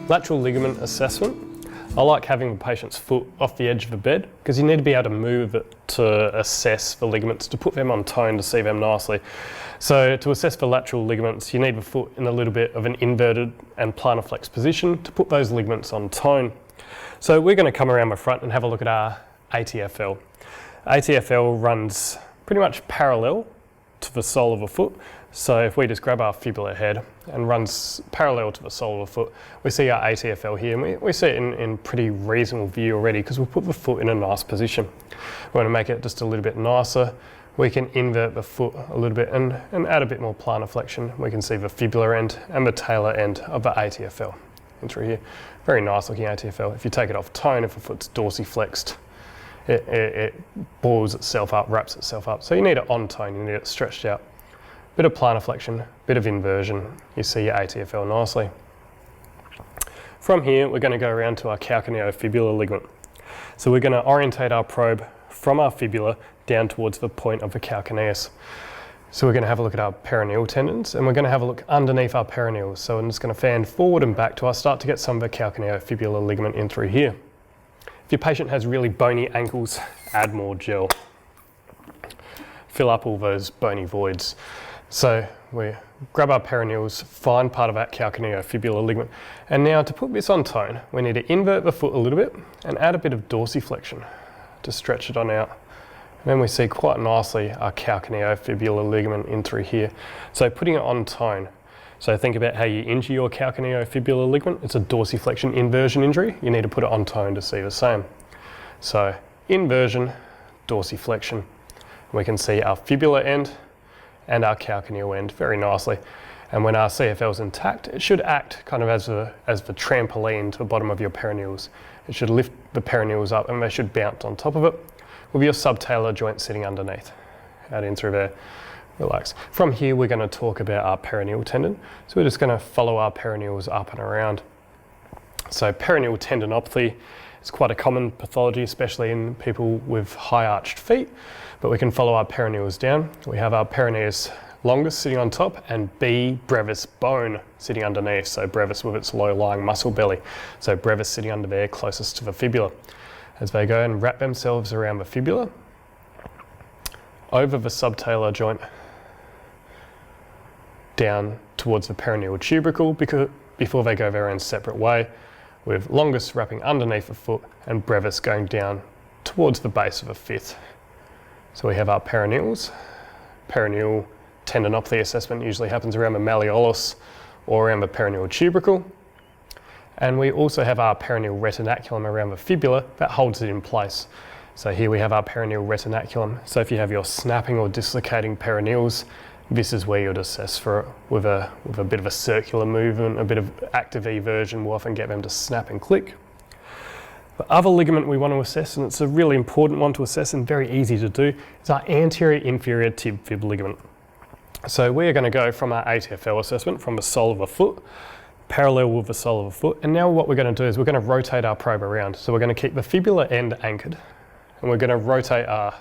Lateral ligament assessment. I like having the patient's foot off the edge of the bed because you need to be able to move it to assess the ligaments, to put them on tone to see them nicely. So to assess for lateral ligaments, you need the foot in a little bit of an inverted and plantar flex position to put those ligaments on tone. So we're going to come around the front and have a look at our ATFL. ATFL runs pretty much parallel to the sole of the foot. So if we just grab our fibular head and runs parallel to the sole of the foot, we see our ATFL here, and we see it in pretty reasonable view already because we've put the foot in a nice position. We want to make it just a little bit nicer. We can invert the foot a little bit and add a bit more plantar flexion. We can see the fibular end and the talar end of the ATFL in through here. Very nice looking ATFL. If you take it off tone, if the foot's dorsiflexed, it balls itself up, wraps itself up. So you need it on tone, you need it stretched out. Bit of plantar flexion, bit of inversion, you see your ATFL nicely. From here, we're going to go around to our Calcaneofibular ligament. So we're going to orientate our probe from our fibula down towards the point of the calcaneus. So we're going to have a look at our peroneal tendons, and we're going to have a look underneath our peroneals. So I'm just going to fan forward and back till I start to get some of the Calcaneofibular ligament in through here. If your patient has really bony ankles, add more gel. Fill up all those bony voids. So we grab our peroneals, find part of that Calcaneofibular ligament, and now to put this on tone, we need to invert the foot a little bit and add a bit of dorsiflexion to stretch it on out. And then we see quite nicely our Calcaneofibular ligament in through here. So putting it on tone. So think about how you injure your Calcaneofibular ligament. It's a dorsiflexion inversion injury. You need to put it on tone to see the same. So inversion, dorsiflexion. We can see our fibular end and our calcaneal end very nicely. And when our CFL is intact, it should act kind of as the trampoline to the bottom of your peroneals. It should lift the peroneals up and they should bounce on top of it with your subtalar joint sitting underneath. Out in through there, relax. From here, we're going to talk about our peroneal tendon. So we're just going to follow our peroneals up and around. So peroneal tendinopathy is quite a common pathology, especially in people with high arched feet. But we can follow our peroneals down. We have our peroneus longus sitting on top and B brevis bone sitting underneath. So brevis with its low-lying muscle belly. So brevis sitting under there closest to the fibula. As they go and wrap themselves around the fibula, over the subtalar joint, down towards the peroneal tubercle before they go their own separate way, with longus wrapping underneath the foot and brevis going down towards the base of the fifth. So we have our peroneals. Peroneal tendinopathy assessment usually happens around the malleolus or around the peroneal tubercle. And we also have our peroneal retinaculum around the fibula that holds it in place. So here we have our peroneal retinaculum. So if you have your snapping or dislocating peroneals, this is where you'd assess for it with a bit of a circular movement, a bit of active eversion. We'll often get them to snap and click. The other ligament we want to assess, and it's a really important one to assess and very easy to do, is our anterior inferior tib fib ligament. So we're going to go from our ATFL assessment from the sole of the foot, parallel with the sole of the foot, and now what we're going to do is we're going to rotate our probe around. So we're going to keep the fibular end anchored, and we're going to rotate our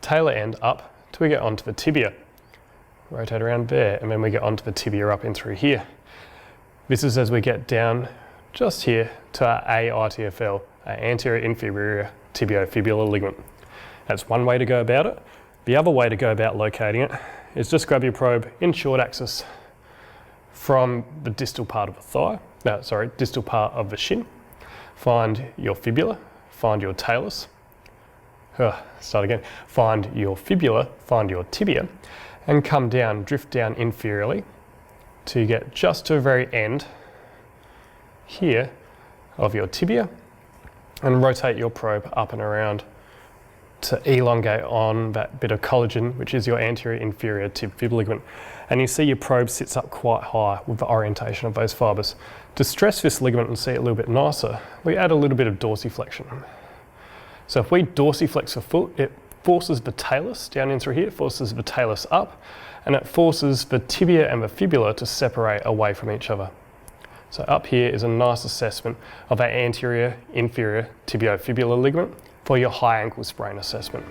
talar end up till we get onto the tibia. Rotate around there, and then we get onto the tibia up in through here. This is as we get down just here to our AITFL, our anterior inferior tibiofibular ligament. That's one way to go about it. The other way to go about locating it is just grab your probe in short axis from the distal part of the thigh, distal part of the shin. Find your fibula, find your talus. Start again. Find your fibula, find your tibia, and come down, drift down inferiorly till you get just to the very end here of your tibia, and rotate your probe up and around to elongate on that bit of collagen, which is your anterior inferior tib fib ligament. And you see your probe sits up quite high with the orientation of those fibres. To stress this ligament and see it a little bit nicer, we add a little bit of dorsiflexion. So if we dorsiflex the foot, it forces the talus down in through here, forces the talus up, and it forces the tibia and the fibula to separate away from each other. So up here is a nice assessment of our anterior inferior tibiofibular ligament for your high ankle sprain assessment.